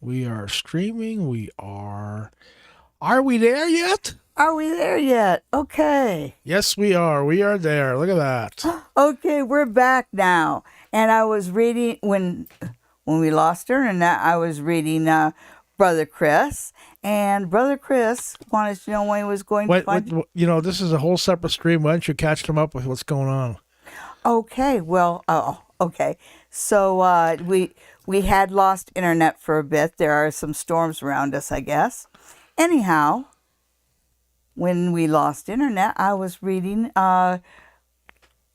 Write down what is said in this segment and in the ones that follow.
We are streaming. We are. Are we there yet? Are we there yet? Okay. Yes, we are. We are there. Look at that. Okay, we're back now. And I was reading when we lost her, and I was reading Brother Chris, and Brother Chris wanted to know when he was going to find. This is a whole separate stream. Why don't you catch them up with what's going on? Okay, well, okay. So we had lost internet for a bit. There are some storms around us, I guess. Anyhow, when we lost internet, I was reading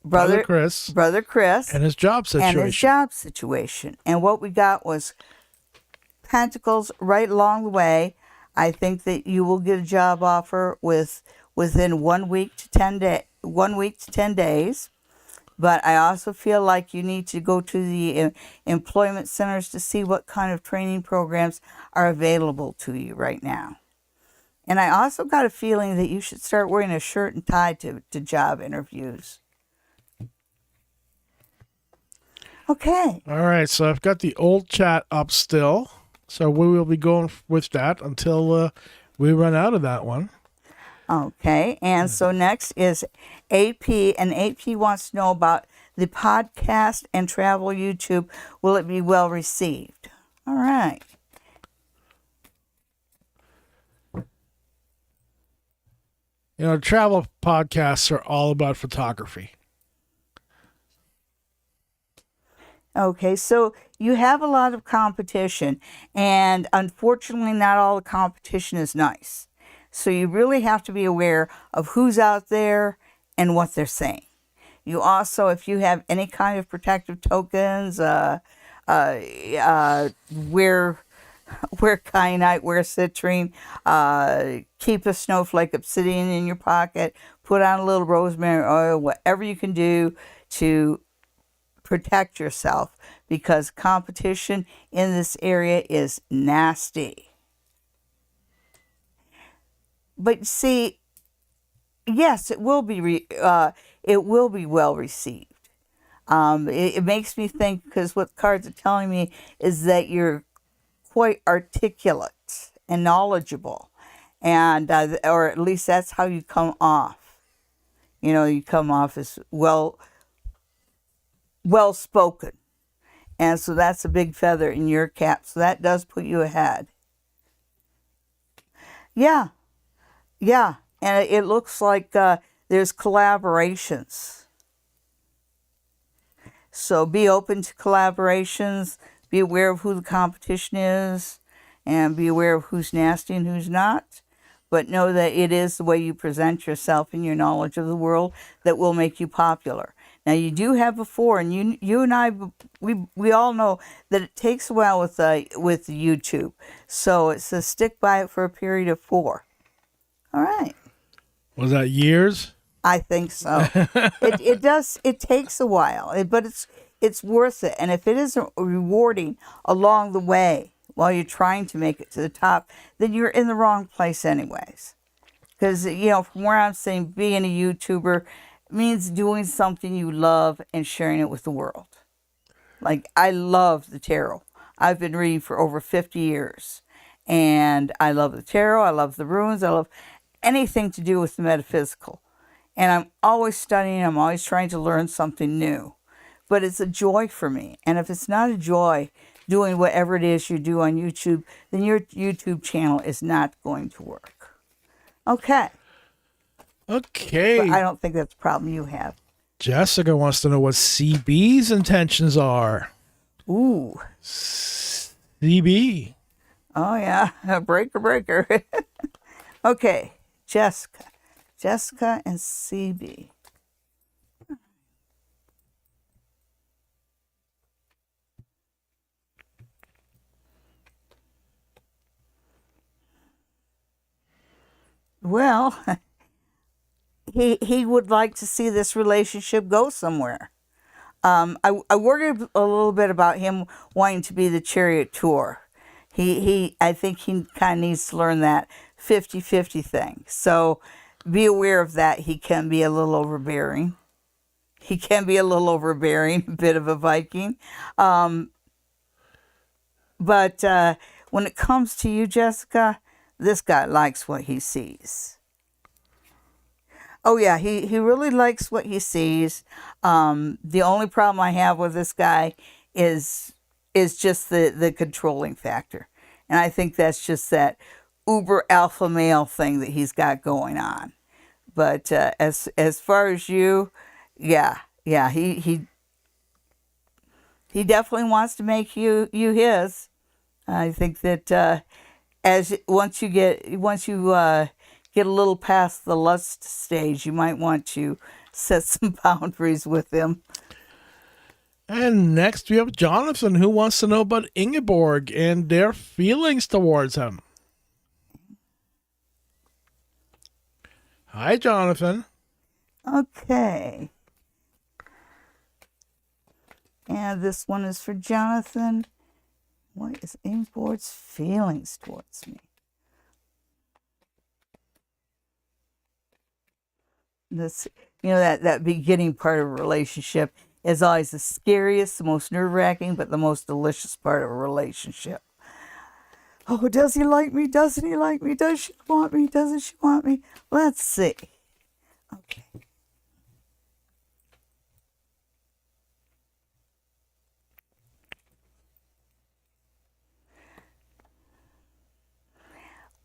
Brother Chris, and his job situation. And what we got was pentacles right along the way. I think that you will get a job offer within 1 week to 10 days. But I also feel like you need to go to the employment centers to see what kind of training programs are available to you right now. And I also got a feeling that you should start wearing a shirt and tie to job interviews. Okay. All right, so I've got the old chat up still. So we will be going with that until we run out of that one. Okay, and so next is AP, and AP wants to know about the podcast and travel YouTube. Will it be well received? All right. Travel podcasts are all about photography. Okay, so you have a lot of competition, and unfortunately not all the competition is nice. So you really have to be aware of who's out there and what they're saying. You also, if you have any kind of protective tokens, wear kyanite, wear citrine, keep a snowflake obsidian in your pocket, put on a little rosemary oil, whatever you can do to protect yourself, because competition in this area is nasty. But see, yes, it will be well received. It makes me think, because what cards are telling me is that you're quite articulate and knowledgeable, and or at least that's how you come off. You come off as well spoken, and so that's a big feather in your cap. So that does put you ahead. Yeah, and it looks like there's collaborations. So be open to collaborations, be aware of who the competition is, and be aware of who's nasty and who's not. But know that it is the way you present yourself and your knowledge of the world that will make you popular. Now, you do have before, and you and I, we all know that it takes a while with YouTube. So it says stick by it for a period of 4. All right. Was that years? I think so. It does. It takes a while, but it's worth it. And if it isn't rewarding along the way while you're trying to make it to the top, then you're in the wrong place anyways. Because, from where I'm saying, being a YouTuber means doing something you love and sharing it with the world. Like, I love the tarot. I've been reading for over 50 years. And I love the tarot. I love the runes. I love anything to do with the metaphysical. And I'm always studying. I'm always trying to learn something new. But it's a joy for me. And if it's not a joy doing whatever it is you do on YouTube, then your YouTube channel is not going to work. Okay. But I don't think that's a problem you have. Jessica wants to know what CB's intentions are. Ooh. CB. Oh, yeah. Breaker. Okay. Jessica and CB. Well, he would like to see this relationship go somewhere. I worried a little bit about him wanting to be the charioteer. I think he kind of needs to learn that 50-50 thing. So be aware of that. He can be a little overbearing. A bit of a Viking. But when it comes to you, Jessica, this guy likes what he sees. Oh yeah, he really likes what he sees. The only problem I have with this guy is just the controlling factor. And I think that's just that uber alpha male thing that he's got going on. But as far as you, yeah, he definitely wants to make you his. I think that once you get a little past the lust stage, you might want to set some boundaries with him. And next we have Jonathan, who wants to know about Ingeborg and their feelings towards him. Hi, Jonathan. Okay. And this one is for Jonathan. What is Ingeborg's feelings towards me? This, that beginning part of a relationship is always the scariest, the most nerve-wracking, but the most delicious part of a relationship. Oh, does he like me? Doesn't he like me? Does she want me? Doesn't she want me? Let's see. Okay.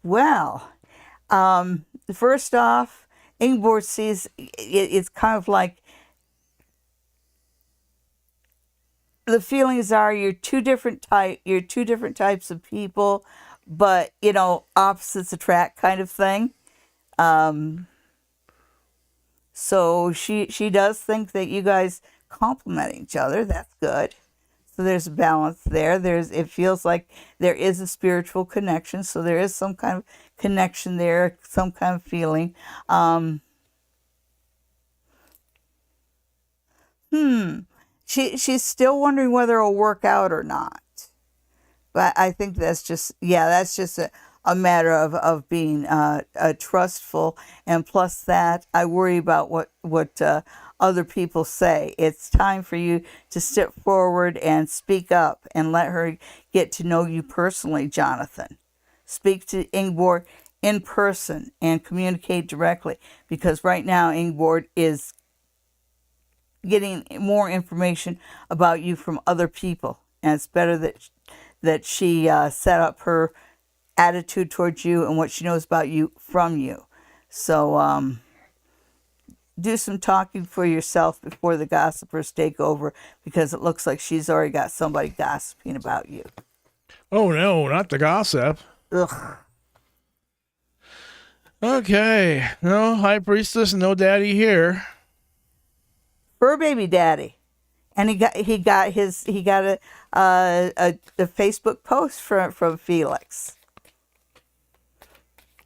Well, first off, Ingeborg sees it's kind of like the feelings are you're two different types of people, but opposites attract kind of thing. So she does think that you guys complement each other. That's good. So there's a balance there. It feels like there is a spiritual connection. So there is some kind of connection there, some kind of feeling. She's still wondering whether it'll work out or not. But I think that's just a matter of being trustful. And plus that, I worry about what other people say. It's time for you to step forward and speak up and let her get to know you personally, Jonathan. Speak to Ingeborg in person and communicate directly, because right now Ingeborg is getting more information about you from other people, and it's better that she set up her attitude towards you and what she knows about you from you. So do some talking for yourself before the gossipers take over, because it looks like she's already got somebody gossiping about you. Oh no, not the gossip. Ugh. Okay, no high priestess, no daddy here. Her baby daddy, and he got a Facebook post from Felix.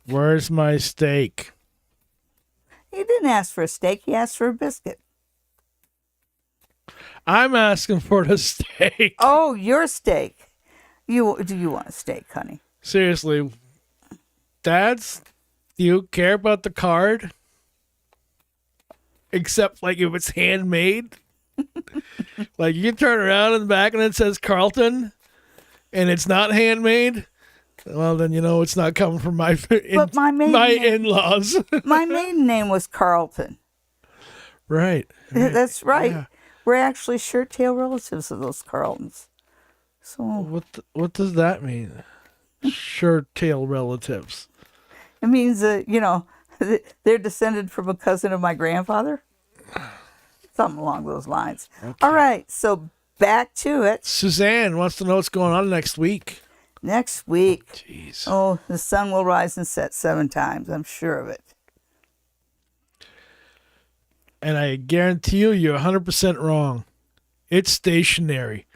Where's my steak? He didn't ask for a steak. He asked for a biscuit. I'm asking for the steak. Oh, your steak. Do you want a steak, honey? Seriously, Dads, do you care about the card? Except like if it's handmade. Like you can turn around in the back and it says Carlton and it's not handmade. Well, then it's not coming from my in-laws. My maiden name was Carlton. Right. That's right. Yeah. We're actually shirt-tail relatives of those Carltons. So what does that mean? Shirt-tail relatives. It means that, they're descended from a cousin of my grandfather. Something along those lines. Okay. All right, so back to it. Suzanne wants to know what's going on next week. Next week. Jeez. Oh, the sun will rise and set 7 times. I'm sure of it. And I guarantee you're 100% wrong. It's stationary.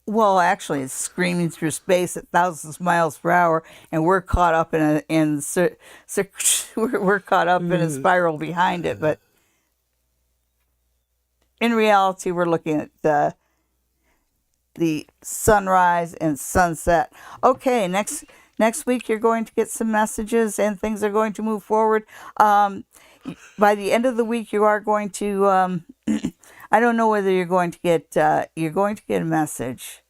Well, actually, it's screaming through space at thousands of miles per hour, and we're caught up in we're caught up in a spiral behind it. But in reality, we're looking at the sunrise and sunset. Okay, next week you're going to get some messages, and things are going to move forward. By the end of the week, you are going to. I don't know whether you're going to get a message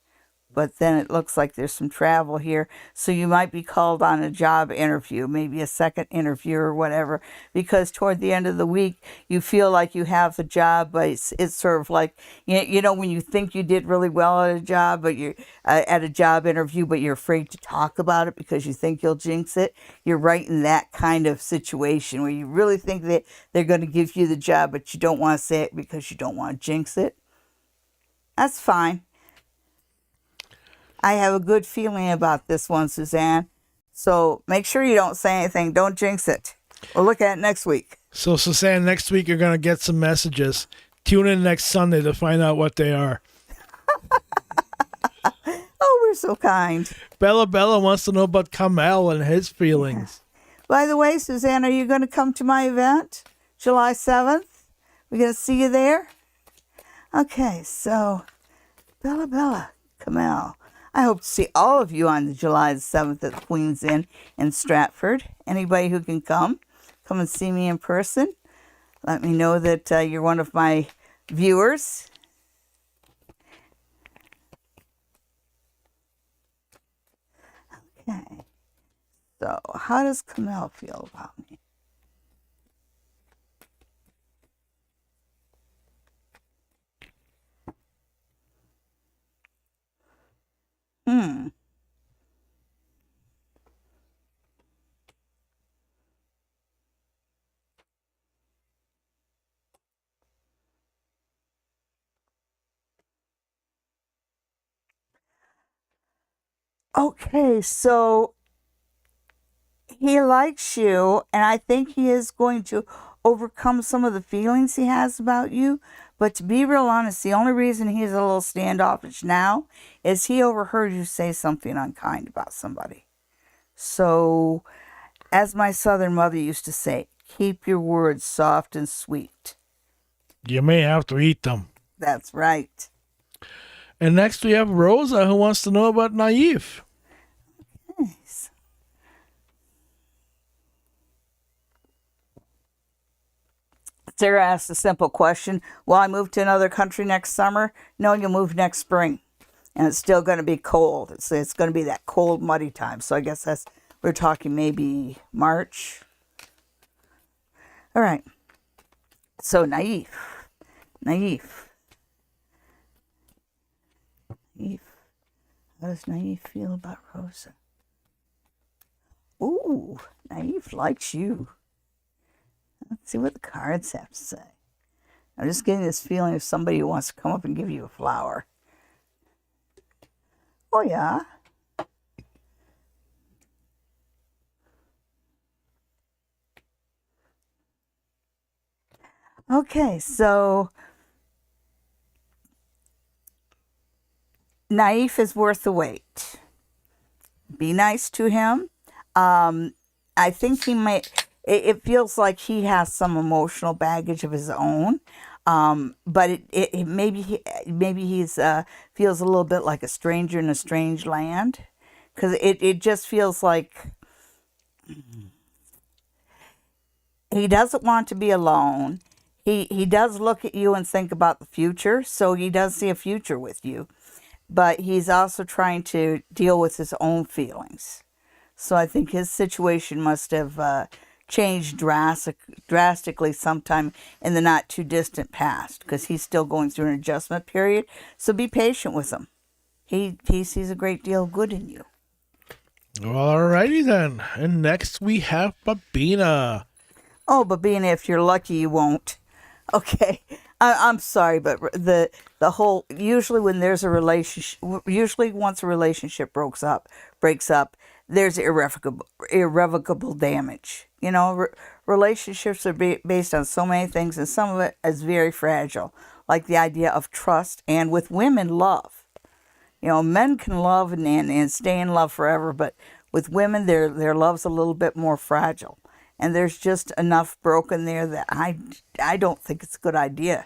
but then it looks like there's some travel here. So you might be called on a job interview, maybe a second interview or whatever, because toward the end of the week, you feel like you have the job, but it's sort of like, when you think you did really well at a job, but you're at a job interview, but you're afraid to talk about it because you think you'll jinx it. You're right in that kind of situation where you really think that they're going to give you the job, but you don't want to say it because you don't want to jinx it. That's fine. I have a good feeling about this one, Suzanne. So make sure you don't say anything. Don't jinx it. We'll look at it next week. So, Suzanne, next week you're going to get some messages. Tune in next Sunday to find out what they are. Oh, we're so kind. Bella wants to know about Kamel and his feelings. Yeah. By the way, Suzanne, are you going to come to my event, July 7th? We're going to see you there? Okay, so Bella, Kamel. I hope to see all of you on the July 7th at the Queen's Inn in Stratford. Anybody who can come and see me in person. Let me know that you're one of my viewers. Okay. So, how does Kamel feel about me? Okay, so he likes you, and I think he is going to overcome some of the feelings he has about you. But to be real honest, the only reason he's a little standoffish now is he overheard you say something unkind about somebody. So, as my Southern mother used to say, keep your words soft and sweet. You may have to eat them. That's right. And next we have Rosa, who wants to know about Naif. Nice. Sarah asked a simple question. Will I move to another country next summer? No, you'll move next spring. And it's still going to be cold. It's going to be that cold, muddy time. So I guess we're talking maybe March. All right. So Naif. How does Naif feel about Rosa? Ooh, Naif likes you. Let's see what the cards have to say. I'm just getting this feeling of somebody who wants to come up and give you a flower. Oh, yeah. Okay, so Naif is worth the wait. Be nice to him. I think he might. It feels like he has some emotional baggage of his own, but maybe he's feels a little bit like a stranger in a strange land, because it just feels like he doesn't want to be alone. He does look at you and think about the future, so he does see a future with you. But he's also trying to deal with his own feelings. So I think his situation must have changed drastically sometime in the not too distant past, because he's still going through an adjustment period. So be patient with him. He sees a great deal of good in you. All righty then. And next we have Babina. Oh, Babina, if you're lucky, you won't. Okay. I'm sorry, but the whole, usually when there's a relationship, usually once a relationship breaks up, there's irrevocable damage. You know, relationships are based on so many things, and some of it is very fragile, like the idea of trust, and with women, love. You know, men can love and stay in love forever, but with women, their love's a little bit more fragile. And there's just enough broken there that I don't think it's a good idea,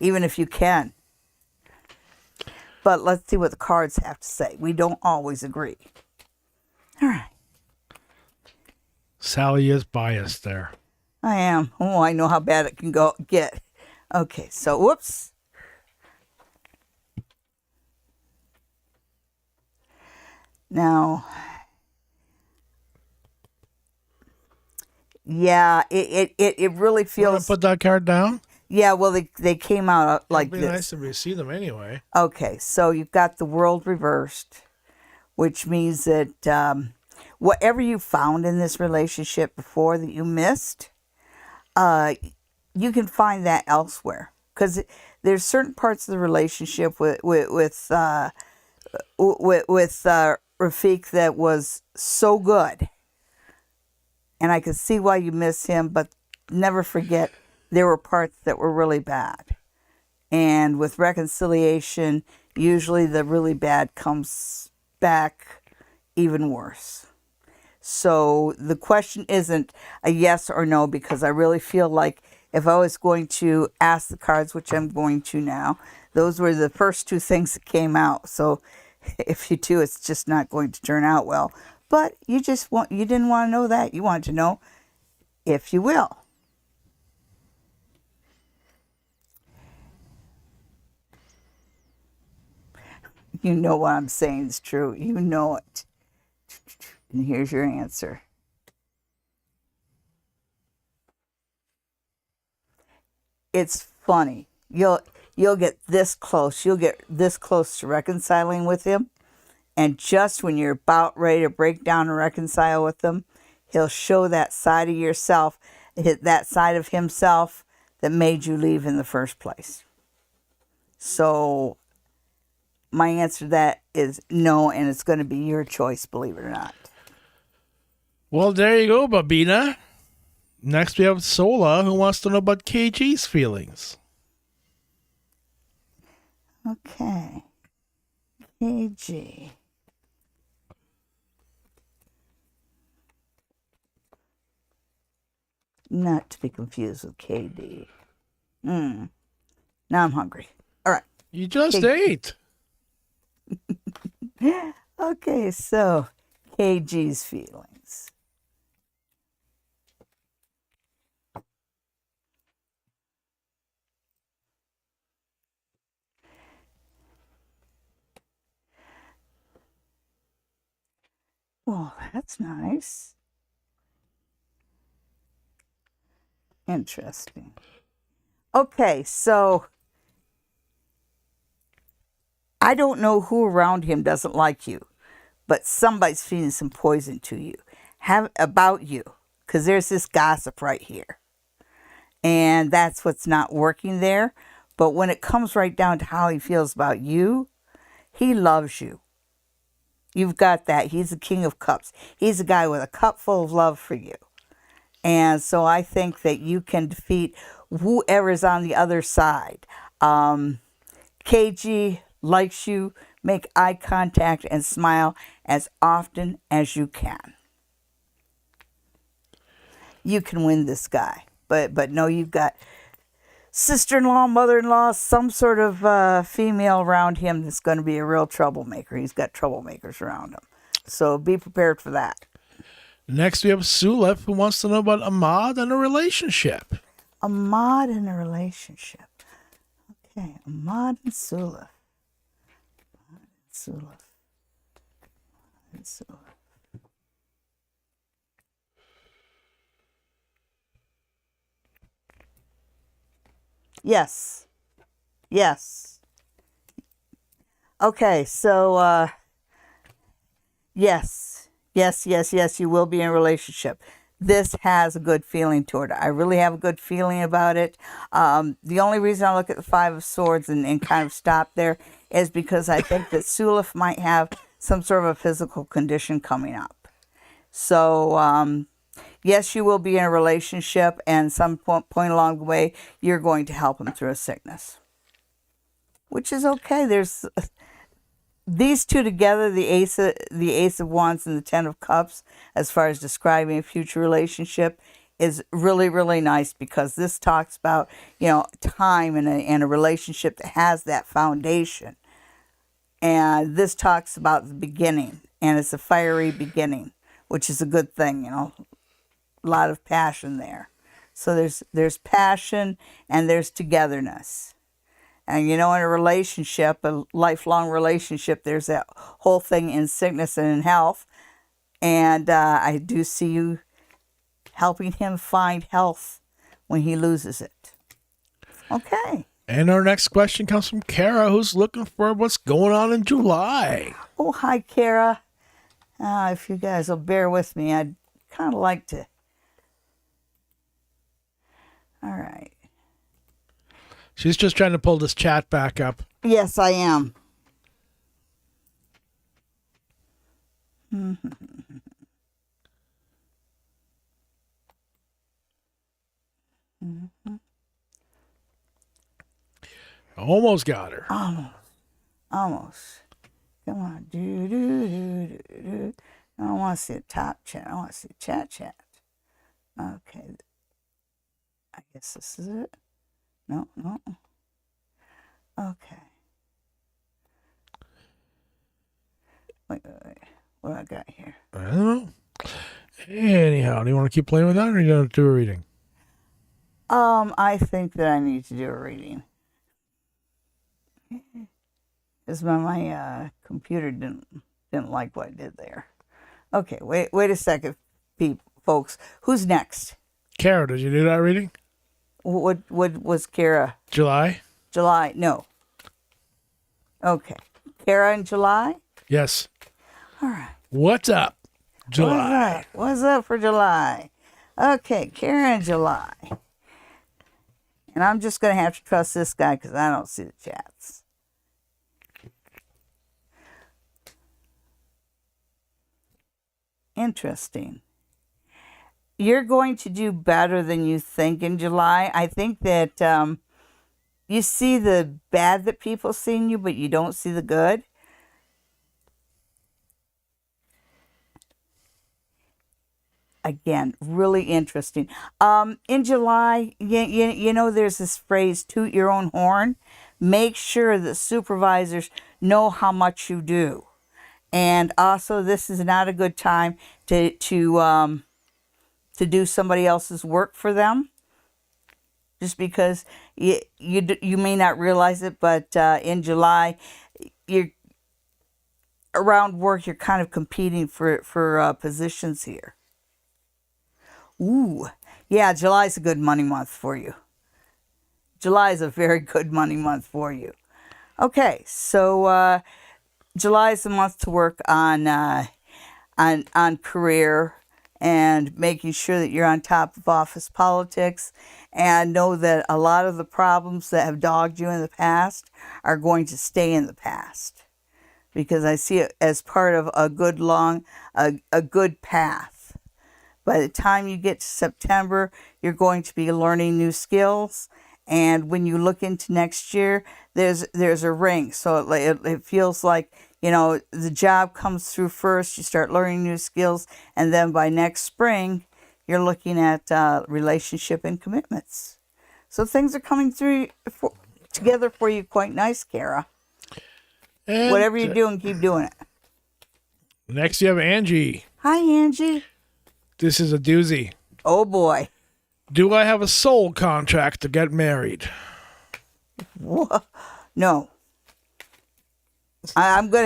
even if you can. But let's see what the cards have to say. We don't always agree. All right. Sally is biased there. I am. Oh, I know how bad it can get. Okay, so whoops. Now, yeah, it really Want feels. to put that card down? Yeah, well, they came out like It'd be this. nice if we see them anyway. Okay, so you've got the world reversed, which means that whatever you found in this relationship before that you missed, you can find that elsewhere. Because there's certain parts of the relationship with Rafik that was so good, and I can see why you miss him. But never forget, there were parts that were really bad. And with reconciliation, usually the really bad comes back even worse. So the question isn't a yes or no, because I really feel like if I was going to ask the cards, which I'm going to now, those were the first two things that came out. So if you do, it's just not going to turn out well. But you didn't want to know that. You wanted to know if you will. You know what I'm saying is true. You know it. And here's your answer. It's funny. You'll get this close. You'll get this close to reconciling with him. And just when you're about ready to break down and reconcile with him, he'll show that side of yourself, that side of himself that made you leave in the first place. So my answer to that is no, and it's going to be your choice, believe it or not. Well, there you go, Babina. Next, we have Sola, who wants to know about KG's feelings. Okay. KG. Not to be confused with KD. Now I'm hungry. All right. You just ate. Okay, so KG's feelings. Well, that's nice. Interesting. Okay, so I don't know who around him doesn't like you, but somebody's feeding some poison to you, about you, because there's this gossip right here. And that's what's not working there. But when it comes right down to how he feels about you, he loves you. You've got that. He's the King of Cups. He's a guy with a cup full of love for you. And so I think that you can defeat whoever's on the other side. KG likes you. Make eye contact and smile as often as you can. You can win this guy. But no, you've got sister-in-law, mother-in-law, some sort of female around him that's going to be a real troublemaker. He's got troublemakers around him. So be prepared for that. Next, we have Sulef, who wants to know about Ahmad and a relationship. Ahmad and a relationship. Okay, Ahmad and Sulef. Sulef. Yes. Yes. Okay, so yes, you will be in a relationship. This has a good feeling toward it. I really have a good feeling about it. The only reason I look at the Five of Swords and kind of stop there is because I think that Sulef might have some sort of a physical condition coming up. So, yes, you will be in a relationship, and some point along the way, you're going to help him through a sickness, which is okay. There's these two together, the Ace of Wands and the Ten of Cups, as far as describing a future relationship, is really, really nice, because this talks about, time and a relationship that has that foundation. And this talks about the beginning, and it's a fiery beginning, which is a good thing, a lot of passion there. So there's passion and there's togetherness. And in a relationship, a lifelong relationship, there's that whole thing in sickness and in health. And I do see you helping him find health when he loses it. Okay. And our next question comes from Kara, who's looking for what's going on in July. Oh, hi, Kara. If you guys will bear with me, I'd kind of like to. All right. She's just trying to pull this chat back up. Yes, I am. Almost got her. Almost. Come on. I don't want to see a top chat. I want to see a chat. Okay. I guess this is it. No. Okay. Wait. What do I got here? I don't know. Anyhow, do you want to keep playing with that, or are you going to do a reading? I think that I need to do a reading. Because my computer didn't like what I did there. Okay, wait a second, folks. Who's next? Kara, did you do that reading? What was Kara? July? July, no. Okay. Kara in July? Yes. All right. What's up, July? What's up for July? Okay, Kara in July. And I'm just going to have to trust this guy because I don't see the chats. Interesting. You're going to do better than you think in July. I think that you see the bad that people see in you, but you don't see the good. Again, really interesting. In July, there's this phrase, toot your own horn. Make sure that supervisors know how much you do. And also, this is not a good time to do somebody else's work for them. Just because you may not realize it, but in July, you're around work, you're kind of competing for positions here. Ooh, yeah, July's a good money month for you. July is a very good money month for you. Okay, so July is the month to work on career and making sure that you're on top of office politics, and know that a lot of the problems that have dogged you in the past are going to stay in the past, because I see it as part of a good good path. By the time you get to September, you're going to be learning new skills. And when you look into next year, there's a ring. So it feels like, the job comes through first, you start learning new skills, and then by next spring, you're looking at relationship and commitments. So things are coming together for you quite nice, Kara. And whatever you're doing, keep doing it. Next, you have Angie. Hi, Angie. This is a doozy. Oh, boy. Do I have a soul contract to get married? What? No. No,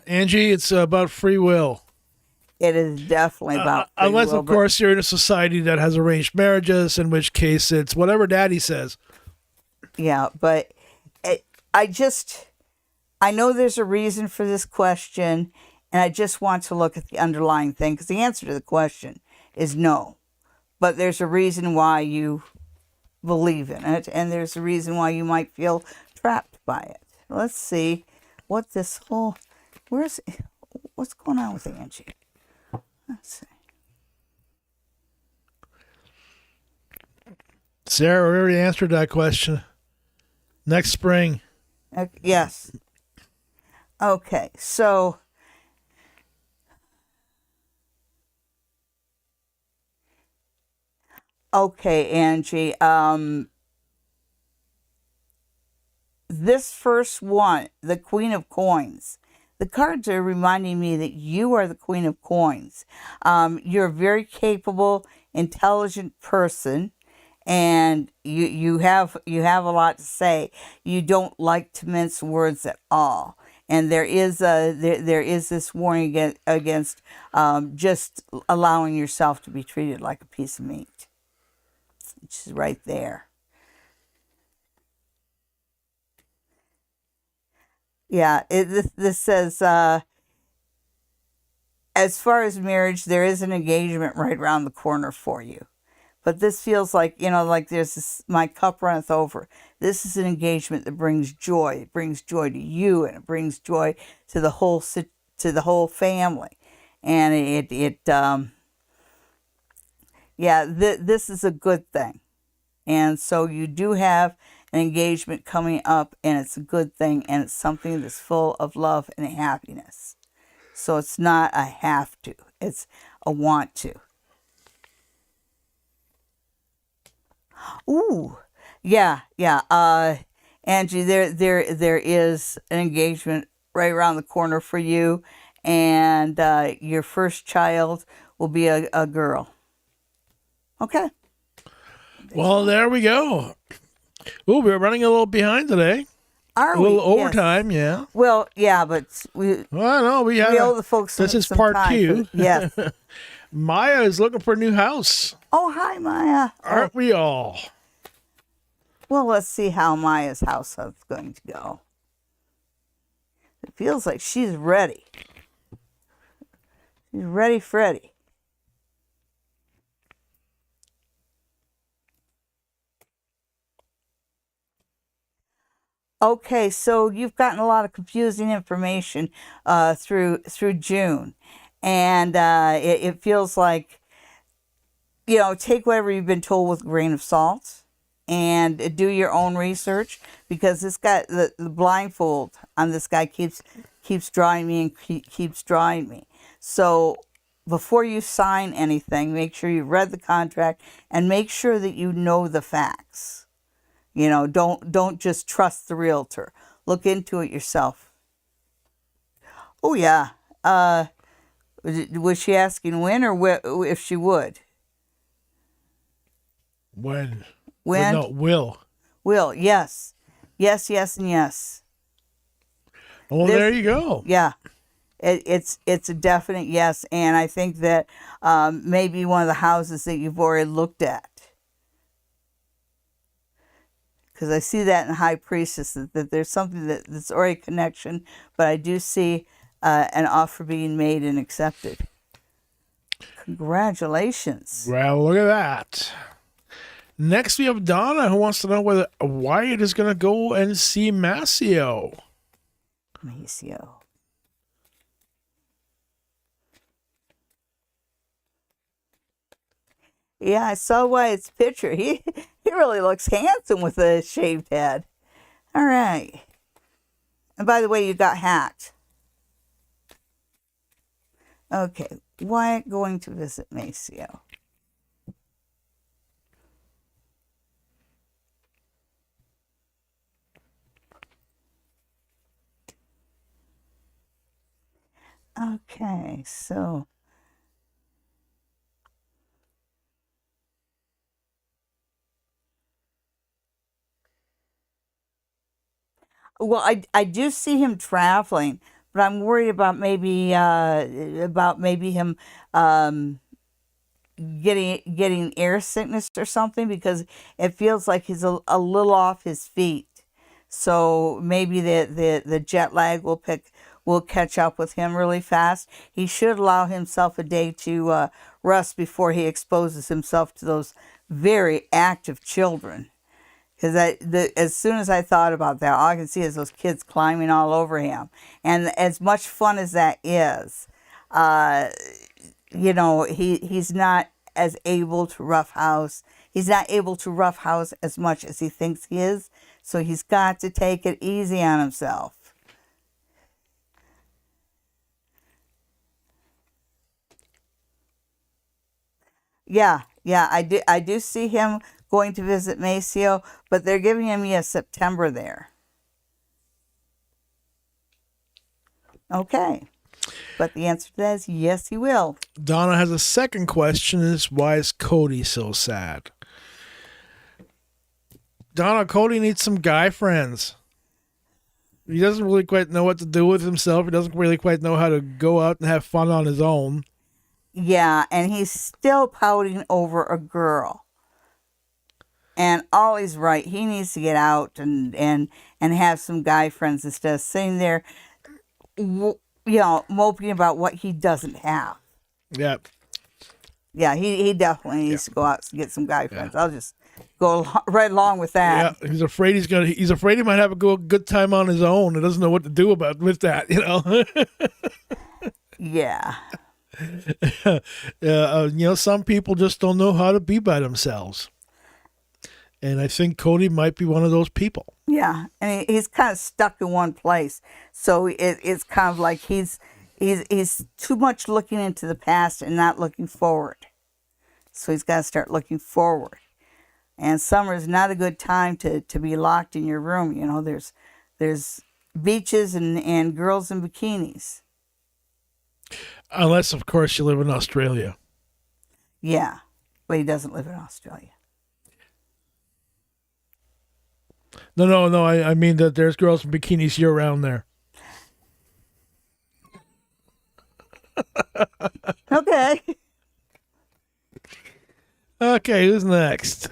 Angie, it's about free will. It is definitely about free unless, will, of course, you're in a society that has arranged marriages, in which case it's whatever Daddy says. Yeah, but I know there's a reason for this question, and I just want to look at the underlying thing, because the answer to the question is no. But there's a reason why you believe in it, and there's a reason why you might feel trapped by it. Let's see what this whole... what's going on with Angie? Let's see. Sarah, we already answered that question. Next spring. Yes. Okay, so... Okay, Angie. This first one, the Queen of Coins. The cards are reminding me that you are the Queen of Coins. You're a very capable, intelligent person, and you have a lot to say. You don't like to mince words at all, and there is this warning against just allowing yourself to be treated like a piece of meat, which is right there. Yeah, this says, as far as marriage, there is an engagement right around the corner for you. But this feels like, like there's this, my cup runneth over. This is an engagement that brings joy. It brings joy to you, and it brings joy to the whole family. And this is a good thing. And so you do have an engagement coming up, and it's a good thing, and it's something that's full of love and happiness. So it's not a have to, it's a want to. Ooh, yeah. Angie, there is an engagement right around the corner for you, and your first child will be a girl. Okay. Well, there we go. Oh, we're running a little behind today. Are we? A little Yes. overtime, yeah. Well, yeah, but we owe the folks this is some part time 2. Yes. Maya is looking for a new house. Oh, hi, Maya. Aren't we all? Well, let's see how Maya's house is going to go. It feels like she's ready. She's ready, Freddy. Okay, so you've gotten a lot of confusing information through June, and it feels like, take whatever you've been told with a grain of salt, and do your own research, because this guy, the blindfold on this guy keeps drawing me and keeps drawing me. So before you sign anything, make sure you read the contract and make sure that you know the facts. Don't just trust the realtor. Look into it yourself. Oh, yeah. Was she asking when or if she would? When? When? No, will. Will, yes. Yes, and yes. Well, there you go. Yeah. It's a definite yes. And I think that maybe one of the houses that you've already looked at. Because I see that in High Priestess, that there's something that's already a connection, but I do see an offer being made and accepted. Congratulations. Well, look at that. Next, we have Donna, who wants to know whether Wyatt is going to go and see Maceo. Yeah, I saw Wyatt's picture. He really looks handsome with a shaved head. All right. And by the way, you got hacked. Okay, Wyatt going to visit Maceo. Okay, so well, I do see him traveling, but I'm worried about maybe him getting air sickness or something, because it feels like he's a little off his feet. So maybe the jet lag will catch up with him really fast. He should allow himself a day to rest before he exposes himself to those very active children. Because as soon as I thought about that, all I can see is those kids climbing all over him. And as much fun as that is, he's not as able to roughhouse. He's not able to roughhouse as much as he thinks he is. So he's got to take it easy on himself. Yeah, I do see him going to visit Maceo, but they're giving him a September there. Okay. But the answer to that is yes, he will. Donna has a second question, is why is Cody so sad? Donna, Cody needs some guy friends. He doesn't really quite know what to do with himself. He doesn't really quite know how to go out and have fun on his own. Yeah, and he's still pouting over a girl. And Ollie's right. He needs to get out and have some guy friends instead of sitting there, moping about what he doesn't have. Yeah. Yeah, he definitely needs to go out and get some guy friends. I'll just go right along with that. Yeah, he's afraid he might have a good time on his own. He doesn't know what to do with that, Yeah. Some people just don't know how to be by themselves. And I think Cody might be one of those people. Yeah, and he's kind of stuck in one place. So it's kind of like he's too much looking into the past and not looking forward. So he's got to start looking forward. And summer is not a good time to be locked in your room. There's beaches and girls in bikinis. Unless, of course, you live in Australia. Yeah, but he doesn't live in Australia. No. I mean that there's girls in bikinis year-round there. Okay. Okay, who's next?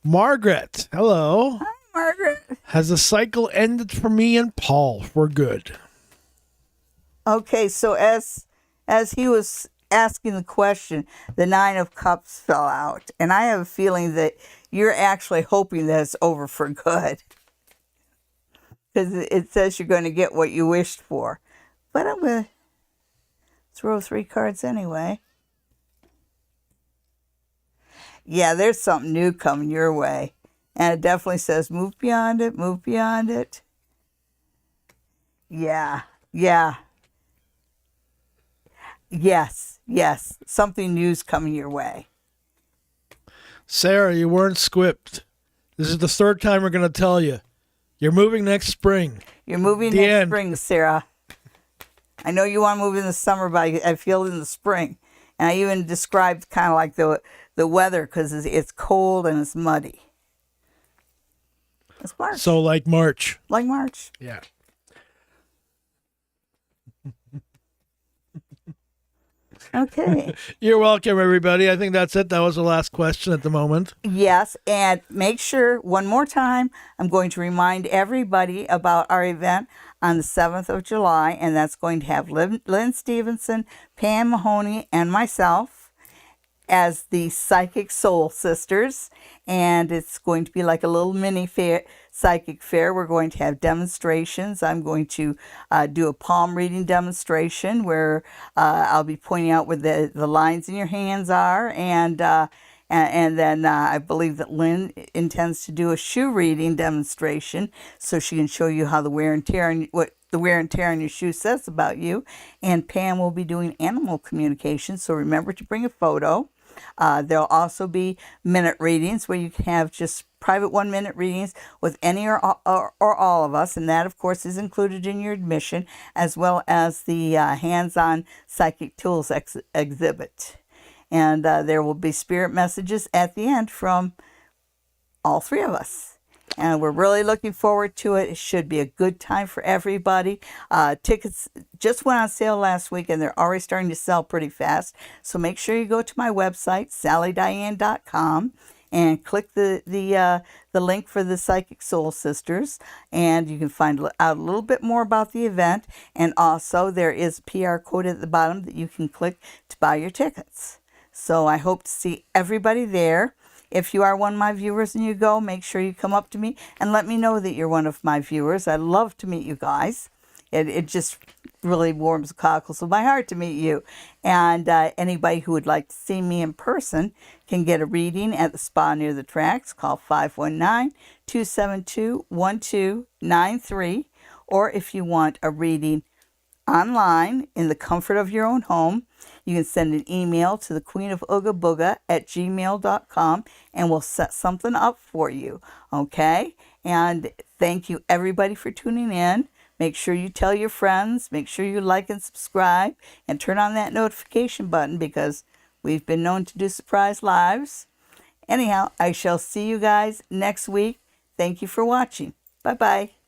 Margaret. Hello. Hi, Margaret. Has the cycle ended for me and Paul for good? Okay, so as he was asking the question, the 9 of Cups fell out. And I have a feeling that you're actually hoping that it's over for good. Because it says you're going to get what you wished for. But I'm going to throw 3 cards anyway. Yeah, there's something new coming your way. And it definitely says move beyond it, move beyond it. Yeah. Yes. Something new's coming your way. Sarah, you weren't squipped. This is the 3rd time we're going to tell you. You're moving next spring. You're moving next spring, Sarah. I know you want to move in the summer, but I feel in the spring. And I even described kind of like the weather because it's cold and it's muddy. It's March. So like March. Like March. Yeah. Okay. You're welcome, everybody. I think that's it. That was the last question at the moment. Yes, and make sure, one more time, I'm going to remind everybody about our event on the 7th of July, and that's going to have Lynn Stevenson, Pam Mahoney, and myself as the Psychic Soul Sisters, and it's going to be like a little mini psychic fair. We're going to have demonstrations. I'm going to do a palm reading demonstration where I'll be pointing out where the lines in your hands are, and then I believe that Lynn intends to do a shoe reading demonstration so she can show you how the wear and tear and what the wear and tear on your shoe says about you. And Pam will be doing animal communication, so remember to bring a photo. There'll also be minute readings where you can have just private 1-minute readings with any or all of us, and that of course is included in your admission, as well as the hands-on psychic tools exhibit. And there will be spirit messages at the end from all 3 of us. And we're really looking forward to it. It should be a good time for everybody. Tickets just went on sale last week, and they're already starting to sell pretty fast. So make sure you go to my website, SallyDiane.com, and click the link for the Psychic Soul Sisters, and you can find out a little bit more about the event. And also, there is a PR code at the bottom that you can click to buy your tickets. So I hope to see everybody there. If you are one of my viewers and you go, make sure you come up to me and let me know that you're one of my viewers. I'd love to meet you guys. It just really warms the cockles of my heart to meet you. And anybody who would like to see me in person can get a reading at the spa near the tracks. Call 519-272-1293. Or if you want a reading online in the comfort of your own home, you can send an email to the queenofoogaboga@gmail.com and we'll set something up for you. Okay? And thank you everybody for tuning in. Make sure you tell your friends. Make sure you like and subscribe and turn on that notification button because we've been known to do surprise lives. Anyhow, I shall see you guys next week. Thank you for watching. Bye-bye.